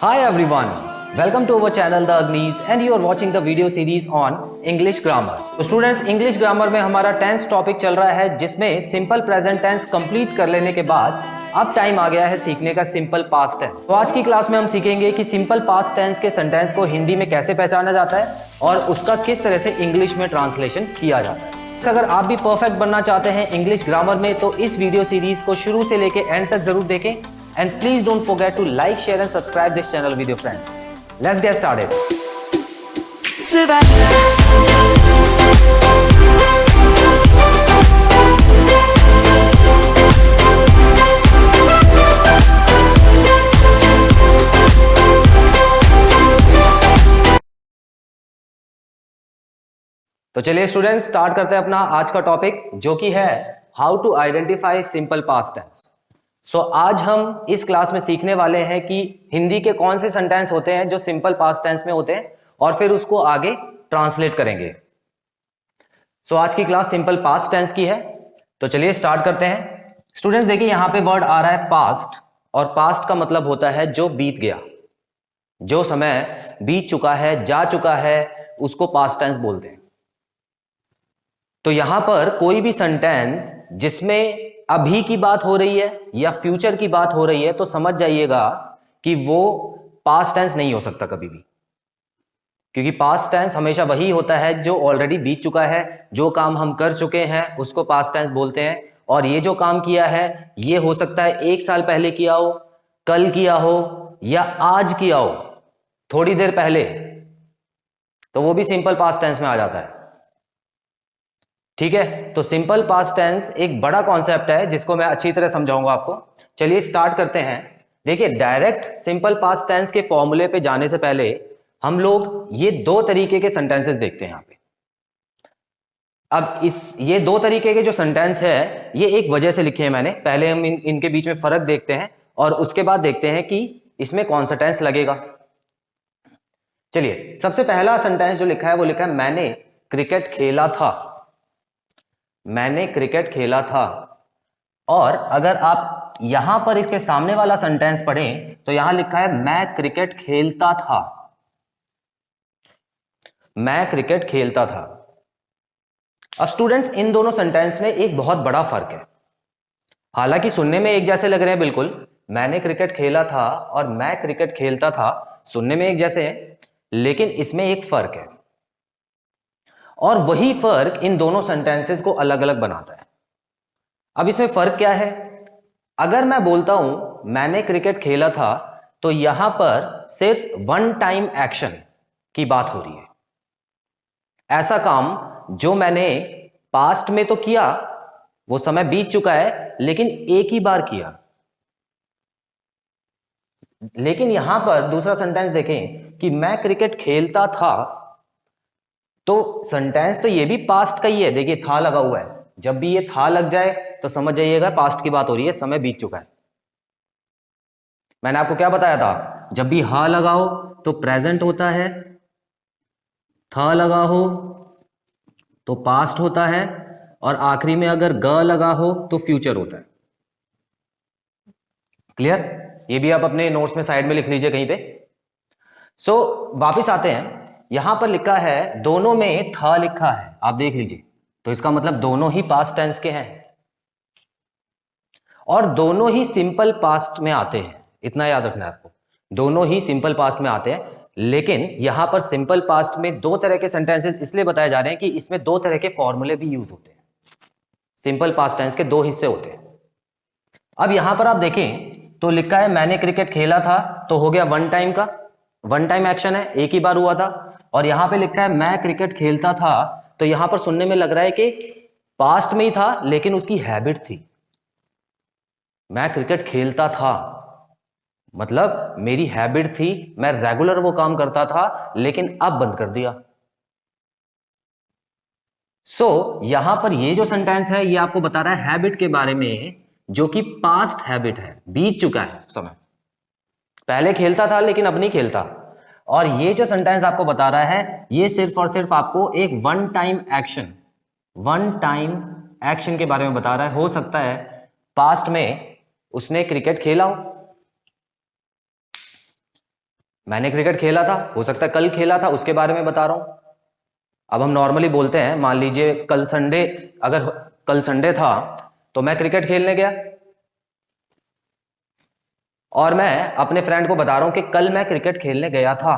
Hi everyone, welcome to our channel The Agnis and you are watching the video series on English Grammar. तो students English grammar में हमारा tense topic चल रहा है जिसमें simple present tense complete कर लेने के बाद अब टाइम आ गया है सीखने का सिंपल पास्ट टेंस। तो आज की क्लास में हम सीखेंगे कि सिंपल पास्ट टेंस के सेंटेंस को हिंदी में कैसे पहचाना जाता है और उसका किस तरह से इंग्लिश में ट्रांसलेशन किया जाता है। अगर आप भी परफेक्ट बनना चाहते हैं इंग्लिश ग्रामर में तो इस वीडियो सीरीज को शुरू से लेके एंड तक जरूर देखें। And please don't forget to like, share and subscribe this channel with your friends. Let's get started. तो चलिए स्टूडेंट्स स्टार्ट करते हैं अपना आज का टॉपिक जो कि है how to identify simple past tense. आज हम इस क्लास में सीखने वाले हैं कि हिंदी के कौन से सेंटेंस होते हैं जो सिंपल पास्ट टेंस में होते हैं और फिर उसको आगे ट्रांसलेट करेंगे। आज की क्लास सिंपल पास्ट टेंस की है। तो चलिए स्टार्ट करते हैं। स्टूडेंट्स देखिए यहां पे वर्ड आ रहा है पास्ट और पास्ट का मतलब होता है जो बीत गया, जो समय बीत चुका है, जा चुका है, उसको पास्ट टेंस बोलते हैं। तो यहां पर कोई भी सेंटेंस जिसमें अभी की बात हो रही है या फ्यूचर की बात हो रही है तो समझ जाइएगा कि वो पास्ट टेंस नहीं हो सकता कभी भी, क्योंकि पास्ट टेंस हमेशा वही होता है जो ऑलरेडी बीत चुका है। जो काम हम कर चुके हैं उसको पास्ट टेंस बोलते हैं और ये जो काम किया है ये हो सकता है 1 साल पहले किया हो, कल किया हो या आज किया हो, थोड़ी देर पहले, तो वो भी सिंपल पास्ट टेंस में आ जाता है। ठीक है, तो सिंपल पास्ट टेंस एक बड़ा कॉन्सेप्ट है जिसको मैं अच्छी तरह समझाऊंगा आपको। चलिए स्टार्ट करते हैं। देखिए डायरेक्ट सिंपल पास्ट टेंस के फॉर्मूले पे जाने से पहले हम लोग ये 2 तरीके के सेंटेंसेस देखते हैं यहां पे। अब ये 2 तरीके के जो सेंटेंस है ये एक वजह से लिखे हैं मैंने। पहले हम इनके बीच में फर्क देखते हैं और उसके बाद देखते हैं कि इसमें कौन सा टेंस लगेगा। चलिए सबसे पहला सेंटेंस जो लिखा है वो लिखा है मैंने क्रिकेट खेला था। मैंने क्रिकेट खेला था। और अगर आप यहां पर इसके सामने वाला सेंटेंस पढ़ें तो यहां लिखा है मैं क्रिकेट खेलता था। मैं क्रिकेट खेलता था। अब स्टूडेंट्स इन दोनों सेंटेंस में एक बहुत बड़ा फर्क है। हालांकि सुनने में एक जैसे लग रहे हैं, बिल्कुल मैंने क्रिकेट खेला था और मैं क्रिकेट खेलता था सुनने में एक जैसे हैं, लेकिन इसमें एक फर्क है और वही फर्क इन दोनों सेंटेंसेस को अलग अलग बनाता है। अब इसमें फर्क क्या है? अगर मैं बोलता हूं मैंने क्रिकेट खेला था तो यहां पर सिर्फ वन टाइम एक्शन की बात हो रही है। ऐसा काम जो मैंने पास्ट में तो किया, वो समय बीत चुका है, लेकिन एक ही बार किया। लेकिन यहां पर दूसरा सेंटेंस देखें कि मैं क्रिकेट खेलता था, तो सेंटेंस तो ये भी पास्ट का ही है। देखिए था लगा हुआ है, जब भी ये था लग जाए तो समझ जाइएगा पास्ट की बात हो रही है, समय बीत चुका है। मैंने आपको क्या बताया था, जब भी हा लगा हो तो प्रेजेंट होता है, था लगा हो तो पास्ट होता है और आखिरी में अगर ग लगा हो तो फ्यूचर होता है। क्लियर? ये भी आप अपने नोट्स में साइड में लिख लीजिए कहीं पे। वापिस आते हैं। यहां पर लिखा है दोनों में था लिखा है, आप देख लीजिए, तो इसका मतलब दोनों ही पास्ट टेंस के हैं और दोनों ही सिंपल पास्ट में आते हैं। इतना याद रखना है आपको, दोनों ही सिंपल पास्ट में आते हैं। लेकिन यहां पर सिंपल पास्ट में 2 तरह के सेंटेंसेस इसलिए बताए जा रहे हैं कि इसमें 2 तरह के फॉर्मूले भी यूज होते हैं। सिंपल पास्ट टेंस के 2 हिस्से होते हैं। अब यहां पर आप देखें तो लिखा है मैंने क्रिकेट खेला था, तो हो गया वन टाइम का, वन टाइम एक्शन है, एक ही बार हुआ था। और यहां पे लिखा है मैं क्रिकेट खेलता था, तो यहां पर सुनने में लग रहा है कि पास्ट में ही था लेकिन उसकी हैबिट थी। मैं क्रिकेट खेलता था मतलब मेरी हैबिट थी, मैं रेगुलर वो काम करता था लेकिन अब बंद कर दिया। यहां पर ये जो सेंटेंस है ये आपको बता रहा है हैबिट के बारे में, जो कि पास्ट हैबिट है, बीत चुका है समय। पहले खेलता था लेकिन अब नहीं खेलता। और ये जो सेंटेंस आपको बता रहा है ये सिर्फ और सिर्फ आपको एक वन टाइम एक्शन के बारे में बता रहा है। हो सकता है पास्ट में उसने क्रिकेट खेला हो, मैंने क्रिकेट खेला था, हो सकता है कल खेला था, उसके बारे में बता रहा हूं। अब हम नॉर्मली बोलते हैं, मान लीजिए कल संडे, अगर कल संडे था तो मैं क्रिकेट खेलने गया, और मैं अपने फ्रेंड को बता रहा हूं कि कल मैं क्रिकेट खेलने गया था,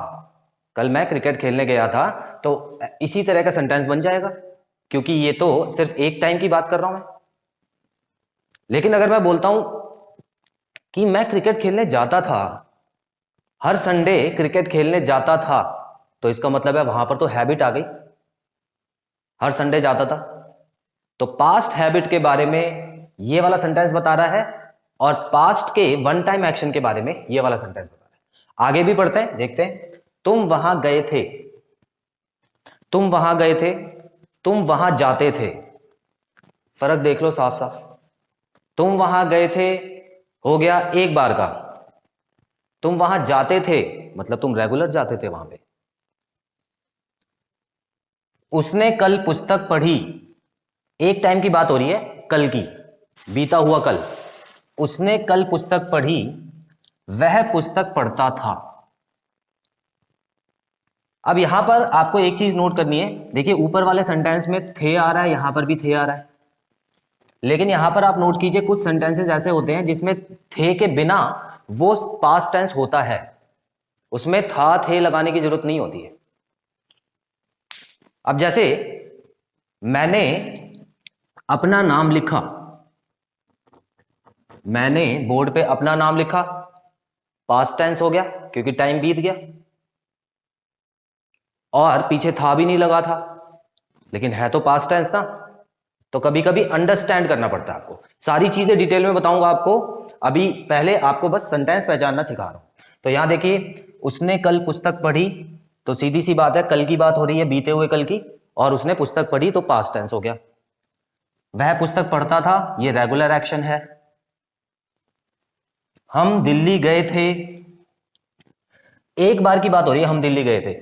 कल मैं क्रिकेट खेलने गया था, तो इसी तरह का सेंटेंस बन जाएगा, क्योंकि ये तो सिर्फ एक टाइम की बात कर रहा हूं मैं। लेकिन अगर मैं बोलता हूं कि मैं क्रिकेट खेलने जाता था, हर संडे क्रिकेट खेलने जाता था, तो इसका मतलब है वहां पर तो हैबिट आ गई, हर संडे जाता था। तो पास्ट हैबिट के बारे में ये वाला सेंटेंस बता रहा है, और पास्ट के वन टाइम एक्शन के बारे में ये वाला सेंटेंस बता रहा है। आगे भी पढ़ते हैं, देखते हैं। तुम वहां गए थे, तुम वहां गए थे, तुम वहां जाते थे। फर्क देख लो साफ साफ। तुम वहां गए थे हो गया एक बार का, तुम वहां जाते थे मतलब तुम रेगुलर जाते थे वहां पे। उसने कल पुस्तक पढ़ी, एक टाइम की बात हो रही है, कल की, बीता हुआ कल। उसने कल पुस्तक पढ़ी, वह पुस्तक पढ़ता था। अब यहां पर आपको एक चीज नोट करनी है, देखिए ऊपर वाले सेंटेंस में थे आ रहा है, यहां पर भी थे आ रहा है, लेकिन यहां पर आप नोट कीजिए कुछ सेंटेंसेस ऐसे होते हैं जिसमें थे के बिना वो पास्ट टेंस होता है, उसमें था थे लगाने की जरूरत नहीं होती है। अब जैसे मैंने अपना नाम लिखा, मैंने बोर्ड पे अपना नाम लिखा, पास्ट टेंस हो गया क्योंकि टाइम बीत गया, और पीछे था भी नहीं लगा था, लेकिन है तो पास्ट टेंस ना। तो कभी कभी अंडरस्टैंड करना पड़ता है आपको, सारी चीजें डिटेल में बताऊंगा आपको, अभी पहले आपको बस सेंटेंस पहचानना सिखा रहा हूं। तो यहां देखिए, उसने कल पुस्तक पढ़ी, तो सीधी सी बात है, कल की बात हो रही है, बीते हुए कल की, और उसने पुस्तक पढ़ी तो पास्ट टेंस हो गया। वह पुस्तक पढ़ता था, ये रेगुलर एक्शन है। हम दिल्ली गए थे, एक बार की बात हो रही है, हम दिल्ली गए थे,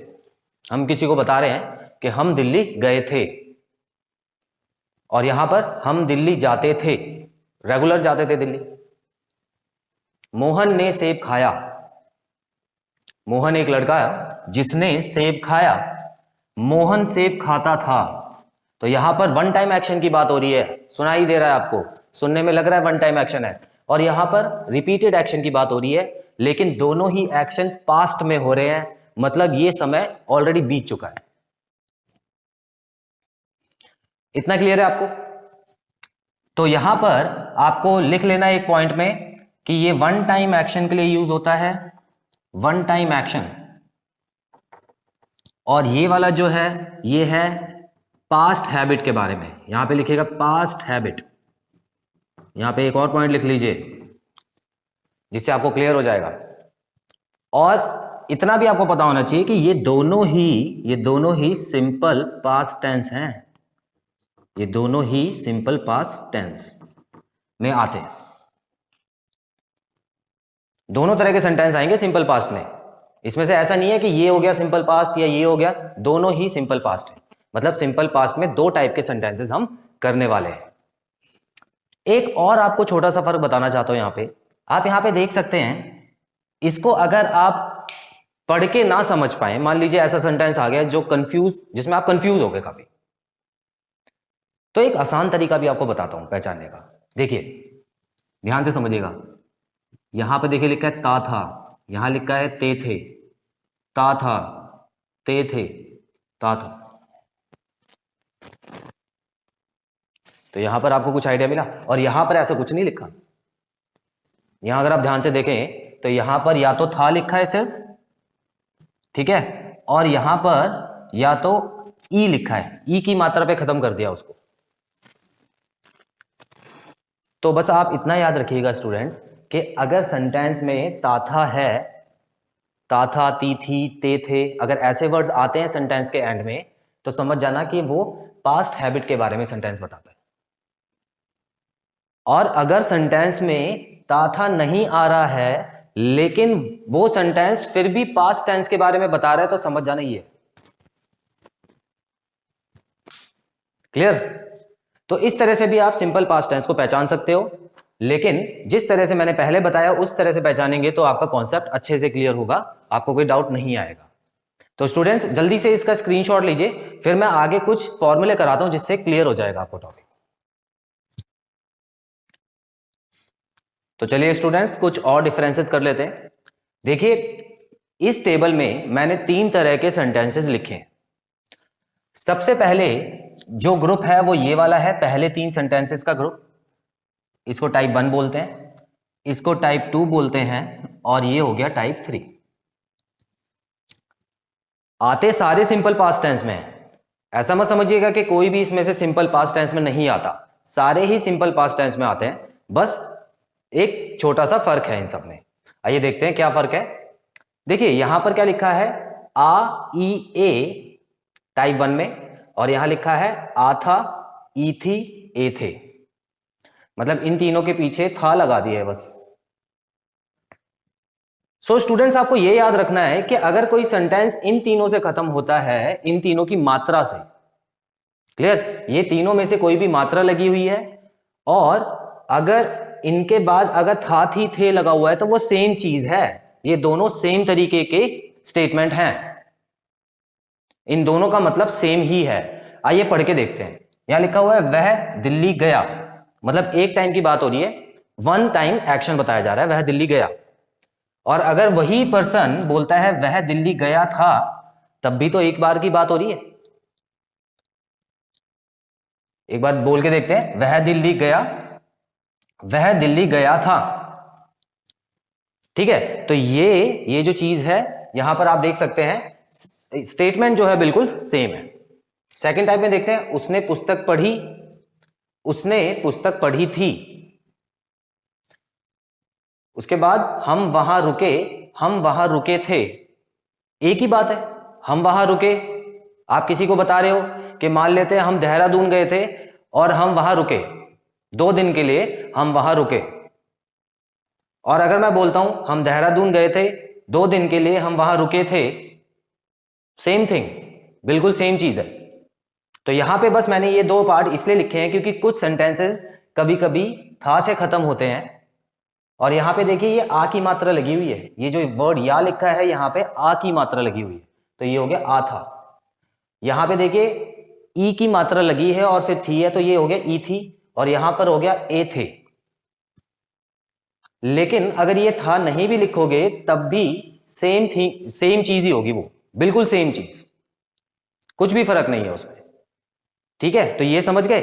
हम किसी को बता रहे हैं कि हम दिल्ली गए थे। और यहां पर हम दिल्ली जाते थे, रेगुलर जाते थे दिल्ली। मोहन ने सेब खाया, मोहन एक लड़का है जिसने सेब खाया, मोहन सेब खाता था। तो यहां पर वन टाइम एक्शन की बात हो रही है, सुनाई दे रहा है आपको, सुनने में लग रहा है वन टाइम एक्शन है, और यहां पर रिपीटेड एक्शन की बात हो रही है, लेकिन दोनों ही एक्शन पास्ट में हो रहे हैं, मतलब ये समय ऑलरेडी बीत चुका है। इतना क्लियर है आपको? तो यहां पर आपको लिख लेना एक पॉइंट में कि ये वन टाइम एक्शन के लिए यूज होता है, वन टाइम एक्शन, और ये वाला जो है ये है पास्ट हैबिट के बारे में। यहां पे लिखिएगा पास्ट हैबिट, यहां पे एक और पॉइंट लिख लीजिए जिससे आपको क्लियर हो जाएगा। और इतना भी आपको पता होना चाहिए कि ये दोनों ही सिंपल पास्ट टेंस हैं, ये दोनों ही सिंपल पास्ट टेंस में आते हैं। दोनों तरह के सेंटेंस आएंगे सिंपल पास्ट में, इसमें से ऐसा नहीं है कि ये हो गया सिंपल पास्ट या ये हो गया, दोनों ही सिंपल पास्ट है। मतलब सिंपल पास्ट में दो टाइप के सेंटेंसेस हम करने वाले हैं। एक और आपको छोटा सा फर्क बताना चाहता हूं, यहां पे आप यहां पे देख सकते हैं, इसको अगर आप पढ़ के ना समझ पाए, मान लीजिए ऐसा सेंटेंस आ गया जो जिसमें आप कंफ्यूज हो गए काफी, तो एक आसान तरीका भी आपको बताता हूं पहचानने का। देखिए ध्यान से समझिएगा, यहां पे देखिए लिखा है ता था, यहां लिखा है ते थे, ता था, ते थे, ता था। तो यहां पर आपको कुछ आइडिया मिला, और यहां पर ऐसा कुछ नहीं लिखा। यहां अगर आप ध्यान से देखें तो यहां पर या तो था लिखा है सिर्फ, ठीक है, और यहां पर या तो ई लिखा है, ई की मात्रा पे खत्म कर दिया उसको। तो बस आप इतना याद रखिएगा स्टूडेंट्स कि अगर सेंटेंस में ताथा है, ताथा, ती थी, ते थे, अगर ऐसे वर्ड्स आते हैं सेंटेंस के एंड में, तो समझ जाना कि वो पास्ट हैबिट के बारे में सेंटेंस बताता है। और अगर सेंटेंस में ताथा नहीं आ रहा है लेकिन वो सेंटेंस फिर भी पास्ट टेंस के बारे में बता रहा है, तो समझ जाना ये क्लियर। तो इस तरह से भी आप सिंपल पास्ट टेंस को पहचान सकते हो। लेकिन जिस तरह से मैंने पहले बताया उस तरह से पहचानेंगे तो आपका कॉन्सेप्ट अच्छे से क्लियर होगा, आपको कोई डाउट नहीं आएगा। तो स्टूडेंट्स जल्दी से इसका स्क्रीनशॉट लीजिए, फिर मैं आगे कुछ फॉर्मूले कराता हूं जिससे क्लियर हो जाएगा आपको टॉपिक। तो चलिए स्टूडेंट्स कुछ और डिफरेंसेस कर लेते हैं। देखिए इस टेबल में मैंने 3 तरह के सेंटेंसेस लिखे हैं। सबसे पहले जो ग्रुप है वो ये वाला है, पहले 3 सेंटेंसेस का ग्रुप। इसको टाइप 1 बोलते हैं, इसको टाइप 2 बोलते हैं और ये हो गया टाइप 3। आते सारे सिंपल पास्ट टेंस में हैं। ऐसा मत समझिएगा कि कोई भी इसमें से सिंपल पास्ट टेंस में नहीं आता, सारे ही सिंपल पास्ट टेंस में आते हैं, बस एक छोटा सा फर्क है इन सब में। आइए देखते हैं क्या फर्क है। देखिए यहां पर क्या लिखा है, आ ई ए टाइप 1 में, और यहां लिखा है आ था, ई थी, ए थे। मतलब इन तीनों के पीछे था लगा दिया है बस। सो स्टूडेंट्स आपको यह याद रखना है कि अगर कोई सेंटेंस इन तीनों से खत्म होता है, इन तीनों की मात्रा से, क्लियर, ये तीनों में से कोई भी मात्रा लगी हुई है और अगर इनके बाद अगर था थी थे लगा हुआ है तो वो सेम चीज है। ये दोनों सेम तरीके के स्टेटमेंट हैं, इन दोनों का मतलब सेम ही है। आइए पढ़ के देखते हैं। यहां लिखा हुआ है वह दिल्ली गया, मतलब एक टाइम की बात हो रही है, वन टाइम एक्शन बताया जा रहा है, वह दिल्ली गया। और अगर वही पर्सन बोलता है वह दिल्ली गया था, तब भी तो एक बार की बात हो रही है। एक बार बोल के देखते हैं, वह दिल्ली गया, वह दिल्ली गया था। ठीक है, तो ये जो चीज है यहां पर आप देख सकते हैं स्टेटमेंट जो है बिल्कुल सेम है। सेकंड टाइप में देखते हैं, उसने पुस्तक पढ़ी, उसने पुस्तक पढ़ी थी। उसके बाद हम वहां रुके, हम वहां रुके थे। एक ही बात है, हम वहां रुके। आप किसी को बता रहे हो कि मान लेते हैं हम देहरादून गए थे और हम वहां रुके 2 दिन के लिए, हम वहां रुके। और अगर मैं बोलता हूं हम देहरादून गए थे 2 दिन के लिए, हम वहां रुके थे, सेम थिंग, बिल्कुल सेम चीज है। तो यहां पे बस मैंने ये 2 पार्ट इसलिए लिखे हैं क्योंकि कुछ सेंटेंसेस कभी कभी था से खत्म होते हैं। और यहां पे देखिए ये आ की मात्रा लगी हुई है, ये जो वर्ड या लिखा है यहां पे आ की मात्रा लगी हुई है, तो ये हो गया आ था। यहां पे देखिए ई की मात्रा लगी है और फिर थी है, तो ये हो गया ई थी, और यहां पर हो गया ए थे। लेकिन अगर ये था नहीं भी लिखोगे तब भी सेम थी, सेम चीज ही होगी, वो बिल्कुल सेम चीज, कुछ भी फर्क नहीं है उसमें। ठीक है, तो ये समझ गए।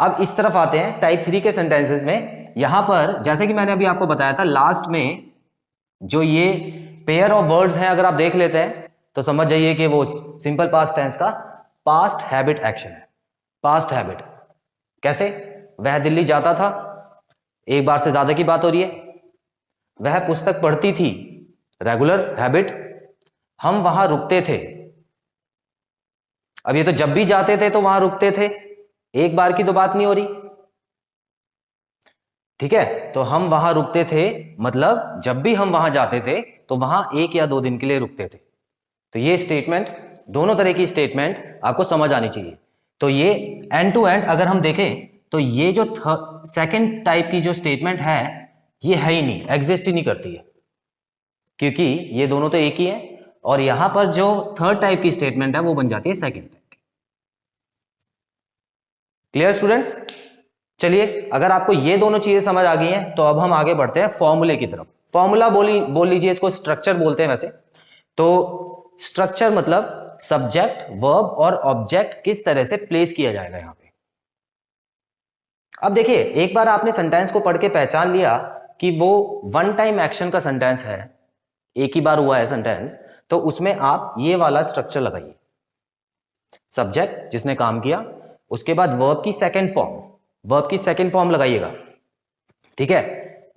अब इस तरफ आते हैं टाइप 3 के सेंटेंसेस में। यहां पर जैसे कि मैंने अभी आपको बताया था, लास्ट में जो ये पेयर ऑफ वर्ड्स हैं अगर आप देख लेते हैं तो समझ जाइए कि वो सिंपल पास्ट टेंस का पास्ट हैबिट एक्शन है। पास्ट हैबिट कैसे, वह दिल्ली जाता था, एक बार से ज्यादा की बात हो रही है। वह पुस्तक पढ़ती थी, रेगुलर हैबिट। हम वहां रुकते थे, अब ये तो जब भी जाते थे तो वहां रुकते थे, एक बार की तो बात नहीं हो रही। ठीक है, तो हम वहां रुकते थे मतलब जब भी हम वहां जाते थे तो वहां 1 या 2 दिन के लिए रुकते थे। तो ये स्टेटमेंट, दोनों तरह की स्टेटमेंट आपको समझ आनी चाहिए। तो ये एंड टू एंड अगर हम देखें तो ये जो सेकंड टाइप की जो स्टेटमेंट है ये है ही नहीं, एग्जिस्ट ही नहीं करती है, क्योंकि ये दोनों तो एक ही है। और यहां पर जो थर्ड टाइप की स्टेटमेंट है वो बन जाती है सेकंड टाइप की। Clear students? चलिए अगर आपको ये दोनों चीजें समझ आ गई हैं तो अब हम आगे बढ़ते हैं फॉर्मूले की तरफ। फॉर्मूला बोल लीजिए, इसको स्ट्रक्चर बोलते हैं वैसे। तो स्ट्रक्चर मतलब सब्जेक्ट, वर्ब और ऑब्जेक्ट किस तरह से प्लेस किया जाएगा यहां पे। अब देखिए एक बार आपने सेंटेंस को पढ़ के पहचान लिया कि वो वन टाइम एक्शन का सेंटेंस है, एक ही बार हुआ है सेंटेंस, तो उसमें आप ये वाला स्ट्रक्चर लगाइए। सब्जेक्ट जिसने काम किया, उसके बाद वर्ब की सेकंड फॉर्म, वर्ब की सेकंड फॉर्म लगाइएगा। ठीक है,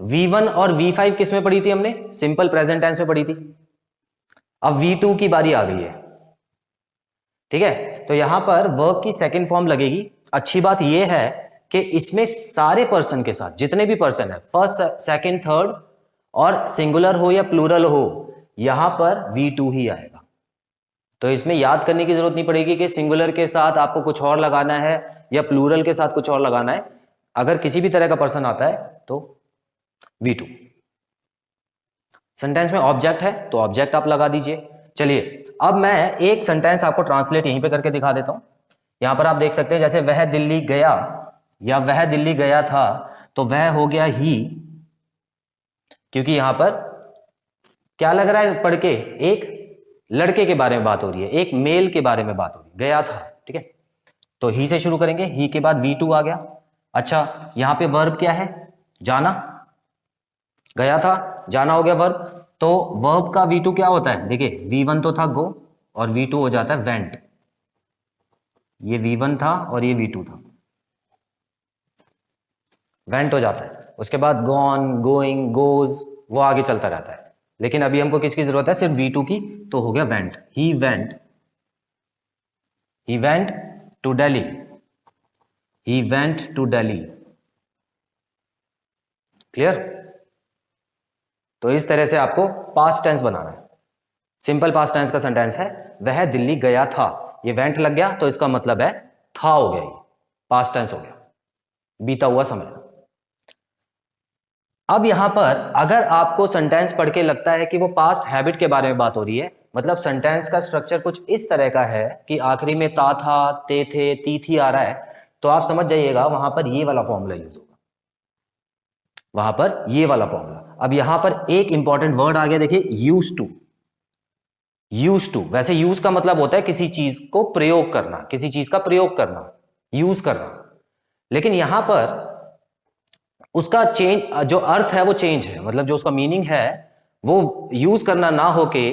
V1 और V5 किस में पढ़ी थी हमने, सिंपल प्रेजेंट टेंस में पढ़ी थी। अब V2 की बारी आ गई है। ठीक है, तो यहां पर वर्ब की सेकंड फॉर्म लगेगी। अच्छी बात यह है कि इसमें सारे पर्सन के साथ जितने भी पर्सन है, फर्स्ट सेकंड थर्ड, और सिंगुलर हो या प्लूरल हो, यहां पर V2 ही आएगा। तो इसमें याद करने की जरूरत नहीं पड़ेगी कि सिंगुलर के साथ आपको कुछ और लगाना है या प्लूरल के साथ कुछ और लगाना है। अगर किसी भी तरह का पर्सन आता है तो V2। सेंटेंस में ऑब्जेक्ट है तो ऑब्जेक्ट आप लगा दीजिए। चलिए अब मैं एक सेंटेंस आपको ट्रांसलेट यहीं पे करके दिखा देता हूं। यहां पर आप देख सकते हैं, जैसे वह दिल्ली गया या वह दिल्ली गया था, तो वह हो गया ही, क्योंकि यहां पर क्या लग रहा है पढ़ के, एक लड़के के बारे में बात हो रही है, एक मेल के बारे में बात हो रही है, गया था, ठीक है। तो ही से शुरू करेंगे, ही के बाद V2 आ गया। अच्छा यहां पे वर्ब क्या है, जाना, गया था, जाना हो गया वर्ब। तो वर्ब का V2 क्या होता है, देखिए V1 तो था गो और V2 हो जाता है वेंट। ये V1 था और ये V2 था, वेंट हो जाता है। उसके बाद गॉन, गोइंग, गोज, वो आगे चलता रहता है। लेकिन अभी हमको किसकी जरूरत है, सिर्फ V2 की, तो हो गया went. He went to Delhi, he went to Delhi. Clear. तो इस तरह से आपको पास्ट टेंस बनाना है। सिंपल पास्ट टेंस का सेंटेंस है वह दिल्ली गया था, ये वेंट लग गया तो इसका मतलब है था हो गया, ये पास्ट टेंस हो गया, बीता हुआ समय। अब यहां पर अगर आपको सेंटेंस पढ़ के लगता है कि वो पास्ट हैबिट के बारे में बात हो रही है, मतलब सेंटेंस का स्ट्रक्चर कुछ इस तरह का है कि आखिरी में ता था, ते थे, ती थी आ रहा है, तो आप समझ जाइएगा वहां पर ये वाला फॉर्मूला यूज होगा, वहां पर ये वाला फॉर्मूला। अब यहां पर एक इंपॉर्टेंट वर्ड आ गया, देखिए यूज टू। यूज टू, वैसे यूज का मतलब होता है किसी चीज को प्रयोग करना, किसी चीज का प्रयोग करना, यूज करना। लेकिन यहां पर उसका चेंज, जो अर्थ है वो चेंज है, मतलब जो उसका मीनिंग है वो यूज करना ना होके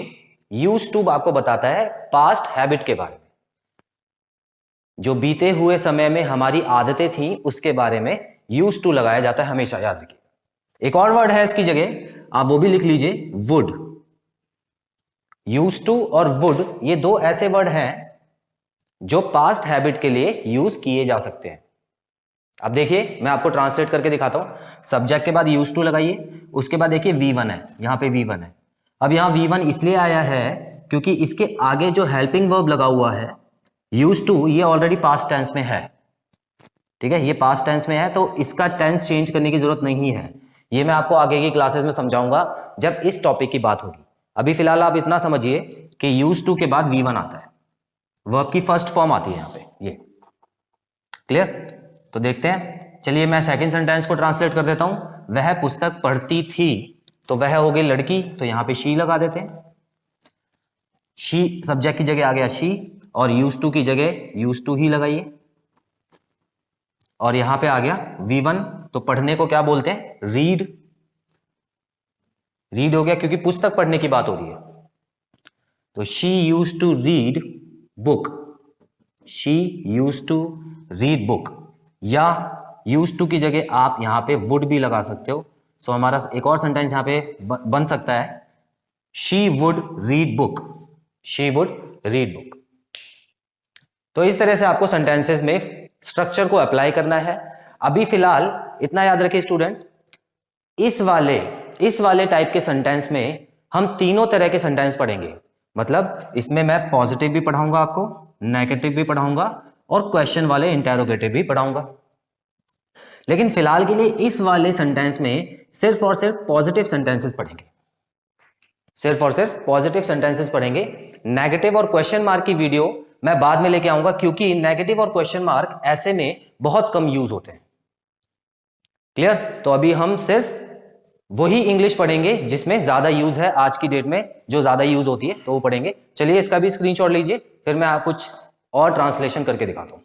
यूज टू आपको बताता है पास्ट हैबिट के बारे में, जो बीते हुए समय में हमारी आदतें थी उसके बारे में यूज टू लगाया जाता है, हमेशा याद रखिए। एक और वर्ड है इसकी जगह, आप वो भी लिख लीजिए, वुड। यूज टू और वुड, ये दो ऐसे वर्ड हैं जो पास्ट हैबिट के लिए यूज किए जा सकते हैं। अब देखिए मैं आपको ट्रांसलेट करके दिखाता हूं। सब्जेक्ट के बाद यूज टू लगाइए, उसके बाद देखिए V1 है, यहां पे V1 है। अब यहां V1 इसलिए आया है क्योंकि इसके आगे जो हेल्पिंग वर्ब लगा हुआ है यूज टू, ये ऑलरेडी पास्ट टेंस में है, ठीक है, ये पास्ट टेंस में है, तो इसका टेंस चेंज करने की जरूरत नहीं है। ये मैं आपको आगे की क्लासेस में समझाऊंगा जब इस टॉपिक की बात होगी। अभी फिलहाल आप इतना समझिए कि यूज टू के बाद V1 आता है, वर्ब की फर्स्ट फॉर्म आती है यहां पे, ये क्लियर। तो देखते हैं, चलिए मैं सेकंड सेंटेंस को ट्रांसलेट कर देता हूं। वह पुस्तक पढ़ती थी, तो वह हो गई लड़की, तो यहां पे शी लगा देते हैं। शी सब्जेक्ट की जगह आ गया शी, और यूज टू की जगह यूज टू ही लगाइए, और यहां पे आ गया V1। तो पढ़ने को क्या बोलते हैं, रीड। रीड हो गया क्योंकि पुस्तक पढ़ने की बात हो रही है, तो she use to read book, she use to read book. या यूज टू की जगह आप यहां पे वुड भी लगा सकते हो। सो हमारा एक और सेंटेंस यहां पे बन सकता है, she would read book, she would read book. तो इस तरह से आपको सेंटेंसेस में स्ट्रक्चर को अप्लाई करना है। अभी फिलहाल इतना याद रखिए स्टूडेंट्स, इस वाले टाइप के सेंटेंस में हम तीनों तरह के सेंटेंस पढ़ेंगे। मतलब इसमें मैं पॉजिटिव भी पढ़ाऊंगा आपको, नेगेटिव भी पढ़ाऊंगा, और क्वेश्चन वाले इंटेरोगेटिव भी पढ़ाऊंगा। लेकिन फिलहाल के लिए इस वाले सेंटेंस में सिर्फ और सिर्फ पॉजिटिव सेंटेंसेस पढ़ेंगे, सिर्फ और सिर्फ पॉजिटिव सेंटेंसेस पढ़ेंगे। नेगेटिव और क्वेश्चन मार्क की वीडियो मैं बाद में लेके आऊंगा, क्योंकि नेगेटिव और क्वेश्चन मार्क ऐसे में बहुत कम यूज होते हैं। क्लियर। तो अभी हम सिर्फ वही इंग्लिश पढ़ेंगे जिसमें ज्यादा यूज है, आज की डेट में जो ज्यादा यूज होती है तो वो पढ़ेंगे। चलिए इसका भी स्क्रीनशॉट लीजिए, फिर मैं आप कुछ और ट्रांसलेशन करके दिखाता हूं।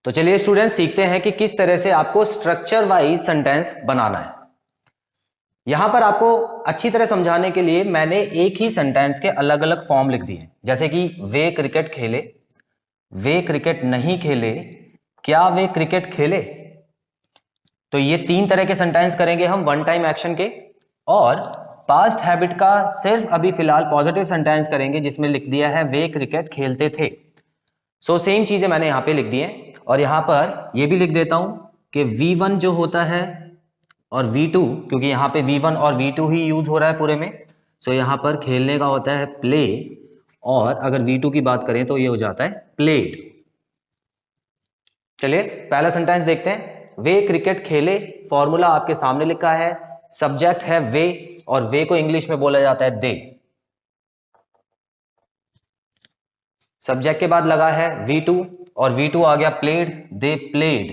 तो चलिए स्टूडेंट सीखते हैं कि किस तरह से आपको स्ट्रक्चर वाइज सेंटेंस बनाना है। यहां पर आपको अच्छी तरह समझाने के लिए मैंने एक ही सेंटेंस के अलग अलग फॉर्म लिख दिए, जैसे कि वे क्रिकेट खेले, वे क्रिकेट नहीं खेले, क्या वे क्रिकेट खेले। तो ये तीन तरह के सेंटेंस करेंगे हम वन टाइम एक्शन के। और पास्ट हैबिट का सिर्फ अभी फिलहाल पॉजिटिव सेंटेंस करेंगे जिसमें लिख दिया है वे क्रिकेट खेलते थे। सो सेम चीजें मैंने यहां पे लिख दी हैं, और यहां पर ये भी लिख देता हूं कि V1 जो होता है और V2, क्योंकि यहां पे V1 और V2 ही यूज हो रहा है पूरे में, सो यहां पर खेलने का होता है प्ले, और अगर V2 की बात करें तो ये हो जाता है प्लेड। चलिए पहला सेंटेंस देखते हैं। वे क्रिकेट खेले, फॉर्मूला आपके सामने लिखा है, सब्जेक्ट है वे और वे को इंग्लिश में बोला जाता है दे। सब्जेक्ट के बाद लगा है V2 और V2 आ गया प्लेड, दे प्लेड।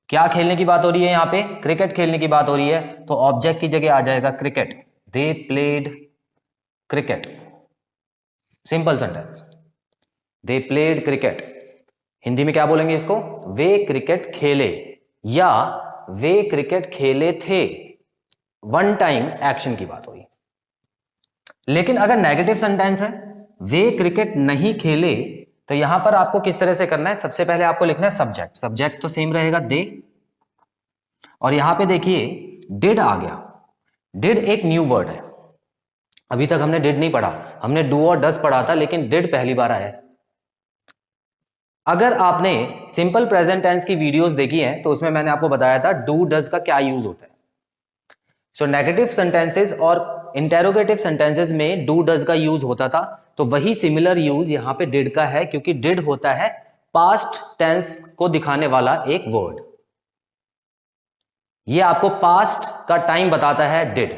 क्या खेलने की बात हो रही है यहां पे? क्रिकेट खेलने की बात हो रही है, तो ऑब्जेक्ट की जगह आ जाएगा cricket, they played cricket. Simple sentence, they played cricket. Hindi में क्या बोलेंगे इसको? वे क्रिकेट खेले या वे क्रिकेट खेले थे। वन टाइम एक्शन की बात हो रही है। लेकिन अगर नेगेटिव सेंटेंस है, वे क्रिकेट नहीं खेले, तो यहां पर आपको किस तरह से करना है? सबसे पहले आपको लिखना है सब्जेक्ट, सब्जेक्ट तो सेम रहेगा दे, और यहां पे देखिए डिड आ गया। डिड एक न्यू वर्ड है, अभी तक हमने डिड नहीं पढ़ा, हमने डू और डस पढ़ा था, लेकिन डिड पहली बार आया है। अगर आपने सिंपल प्रेजेंट टेंस की वीडियोस देखी हैं तो उसमें मैंने आपको बताया था डू डज का क्या यूज होता है। सो नेगेटिव सेंटेंसेस और इंटेरोगेटिव सेंटेंसेस में डू डज का यूज होता था, तो वही सिमिलर यूज यहां पे डिड का है, क्योंकि डिड होता है पास्ट टेंस को दिखाने वाला एक वर्ड। ये आपको पास्ट का टाइम बताता है डिड।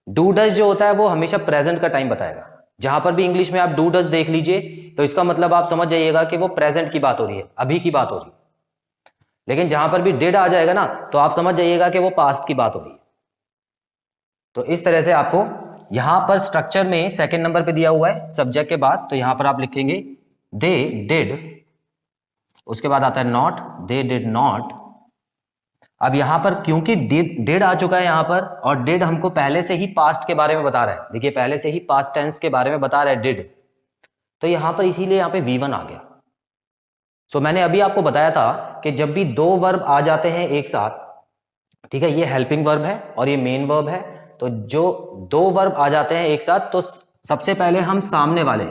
डू डज जो होता है वो हमेशा प्रेजेंट का टाइम बताएगा। जहां पर भी इंग्लिश में आप डू डज देख लीजिए तो इसका मतलब आप समझ जाइएगा कि वो प्रेजेंट की बात हो रही है, अभी की बात हो रही है। लेकिन जहां पर भी डिड आ जाएगा ना, तो आप समझ जाइएगा कि वो पास्ट की बात हो रही है। तो इस तरह से आपको यहां पर स्ट्रक्चर में सेकंड नंबर पे दिया हुआ है सब्जेक्ट के बाद, तो यहां पर आप लिखेंगे दे डिड, उसके बाद आता है नॉट, दे डिड नॉट। अब यहां पर क्योंकि डिड आ चुका है यहां पर, और डिड हमको पहले से ही पास्ट के बारे में बता रहा है, देखिए पहले से ही पास्ट टेंस के बारे में बता रहा है डिड, तो यहां पर इसीलिए यहां पे V1 आ गया। सो मैंने अभी आपको बताया था कि जब भी दो वर्ब आ जाते हैं एक साथ, ठीक है, ये हेल्पिंग वर्ब है और ये मेन वर्ब है, तो जो दो वर्ब आ जाते हैं एक साथ, तो सबसे पहले हम सामने वाले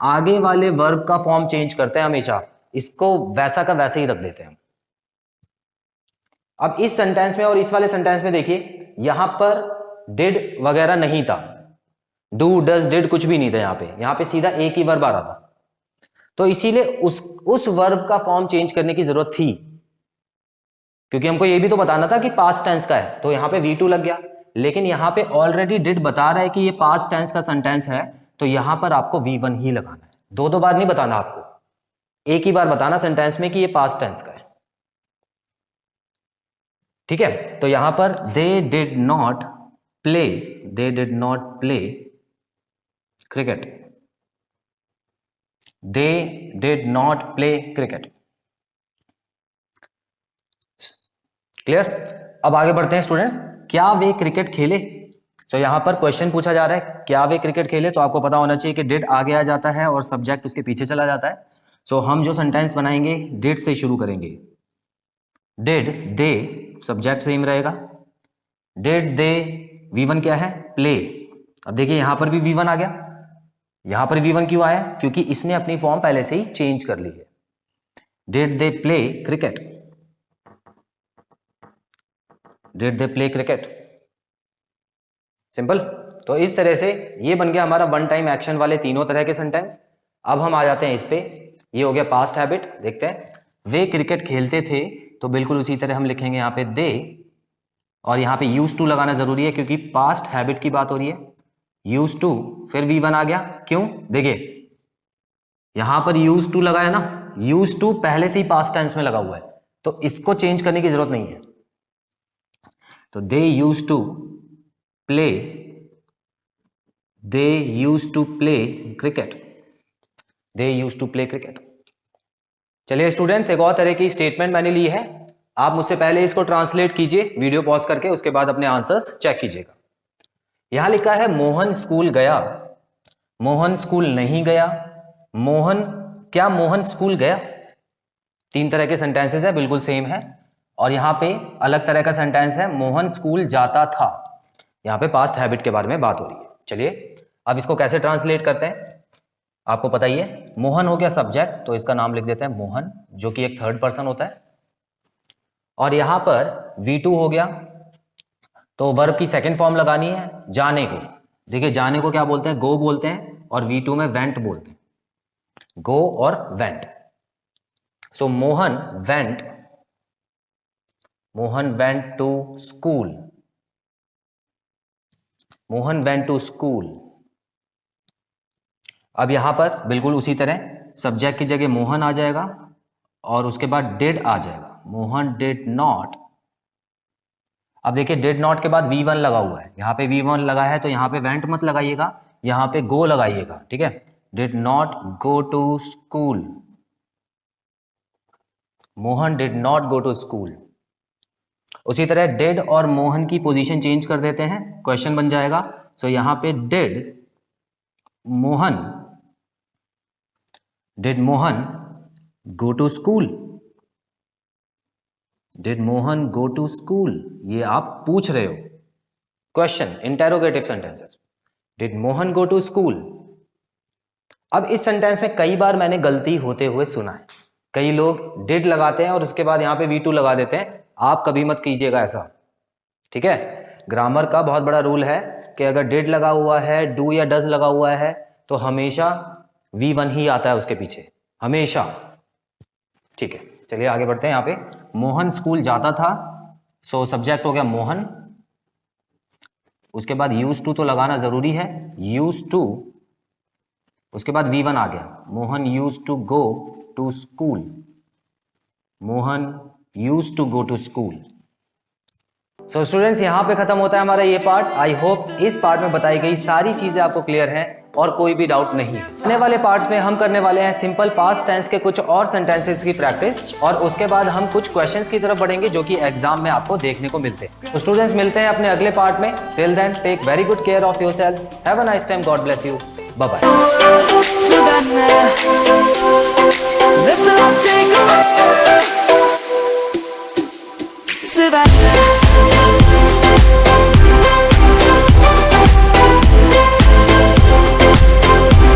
आगे वाले वर्ब का फॉर्म चेंज करते हैं हमेशा, इसको वैसा का वैसे ही रख देते हैं। अब इस सेंटेंस में और इस वाले सेंटेंस में देखिए, यहां पर डिड वगैरह नहीं था, डू डज डिड कुछ भी नहीं था, यहां पे सीधा एक ही वर्ब आ रहा था, तो इसीलिए उस वर्ब का फॉर्म चेंज करने की जरूरत थी, क्योंकि हमको ये भी तो बताना था कि पास्ट टेंस का है, तो यहां पे V2 लग गया। लेकिन यहां पे ऑलरेडी डिड बता रहा है कि ये पास्ट टेंस का सेंटेंस है, तो यहां पर आपको V1 ही लगाना है। दो बार नहीं बताना आपको, एक ही बार बताना सेंटेंस में कि ये पास्ट टेंस का है, ठीक है। तो यहां पर they did not play, they did not play cricket, they did not play cricket. Clear? अब आगे बढ़ते हैं स्टूडेंट्स, क्या वे क्रिकेट खेले? तो यहां पर क्वेश्चन पूछा जा रहा है क्या वे क्रिकेट खेले, तो आपको पता होना चाहिए कि डिड आगे आ जाता है और सब्जेक्ट उसके पीछे चला जाता है। सो हम जो सेंटेंस बनाएंगे डिड से शुरू करेंगे। डिड दे, सब्जेक्ट सेम रहेगा, डिड दे, V1 क्या है? प्ले। अब देखिए यहां पर भी V1 आ गया। यहां पर V1 क्यों आया? क्योंकि इसने अपनी फॉर्म पहले से ही चेंज कर ली है। Did they play cricket, did they play cricket, simple. तो इस तरह से ये बन गया हमारा वन टाइम एक्शन वाले तीनों तरह के सेंटेंस। अब हम आ जाते हैं इस पे, ये हो गया पास्ट हैबिट। देखते हैं, वे क्रिकेट खेलते थे, तो बिल्कुल उसी तरह हम लिखेंगे यहाँ पे दे, और यहाँ पे यूज टू लगाना जरूरी है क्योंकि पास्ट हैबिट की बात हो रही है। यूज टू, फिर V1 आ गया, क्यों? देखिए यहां पर यूज टू लगा है ना, यूज टू पहले से ही पास्ट टेंस में लगा हुआ है, तो इसको चेंज करने की जरूरत नहीं है। तो they used to play, they used to play cricket, they used to play cricket. चलिए स्टूडेंट्स, एक और तरह की स्टेटमेंट मैंने ली है, आप मुझसे पहले इसको ट्रांसलेट कीजिए वीडियो पॉज करके, उसके बाद अपने आंसर्स चेक कीजिएगा। यहां लिखा है मोहन स्कूल गया, मोहन स्कूल नहीं गया, मोहन, क्या मोहन स्कूल गया? तीन तरह के सेंटेंसेस है, बिल्कुल सेम है। और यहां पे अलग तरह का सेंटेंस है, मोहन स्कूल जाता था। यहां पे पास्ट हैबिट के बारे में बात हो रही है। चलिए अब इसको कैसे ट्रांसलेट करते हैं, आपको पता ही है। मोहन हो गया सब्जेक्ट, तो इसका नाम लिख देते हैं मोहन, जो कि एक थर्ड पर्सन होता है। और यहां पर V2 हो गया, तो वर्ब की सेकंड फॉर्म लगानी है, जाने को। देखिए जाने को क्या बोलते हैं? गो बोलते हैं। और V2 में वेंट बोलते हैं, गो और went. So Mohan went to school, Mohan went to school. अब यहां पर बिल्कुल उसी तरह सब्जेक्ट की जगह मोहन आ जाएगा और उसके बाद डिड आ जाएगा, मोहन डिड नॉट। अब देखिए डिड नॉट के बाद V1 लगा हुआ है, यहाँ पे V1 लगा है तो यहाँ पे वेंट मत लगाइएगा, यहाँ पे गो लगाइएगा, ठीक है। Did not go to school, Mohan did not go to school. उसी तरह डिड और मोहन की पोजीशन चेंज कर देते हैं, क्वेश्चन बन जाएगा। सो यहां पे did Mohan go to school, did Mohan go to school, ये आप पूछ रहे हो question, interrogative sentences. Did Mohan go to school. अब इस सेंटेंस में कई बार मैंने गलती होते हुए सुना है, कई लोग डिड लगाते हैं और उसके बाद यहां पे V2 लगा देते हैं। आप कभी मत कीजिएगा ऐसा, ठीक है। ग्रामर का बहुत बड़ा रूल है कि अगर डिड लगा हुआ है, डू या डज लगा हुआ है तो हमेशा V1 ही आता है उसके पीछे, हमेशा, ठीक है। चलिए आगे बढ़ते हैं। यहाँ पे मोहन स्कूल जाता था, सो सब्जेक्ट हो गया मोहन, उसके बाद यूज्ड टू तो लगाना जरूरी है, यूज्ड टू, उसके बाद V1 आ गया, Mohan used to go to school, Mohan used to go to school. So students, यहां पे खत्म होता है हमारा ये पार्ट। आई होप इस पार्ट में बताई गई सारी चीजें आपको क्लियर हैं और कोई भी डाउट नहीं है। आने वाले पार्ट्स में हम करने वाले हैं सिंपल पास्ट टेंस के कुछ और सेंटेंसेस की प्रैक्टिस, और उसके बाद हम कुछ क्वेश्चंस की तरफ बढ़ेंगे जो कि एग्जाम में आपको देखने को मिलते हैं। तो स्टूडेंट्स, मिलते हैं अपने अगले पार्ट में। Till then, take very good care of yourselves, have a nice time, God bless you, bye bye. Savannah.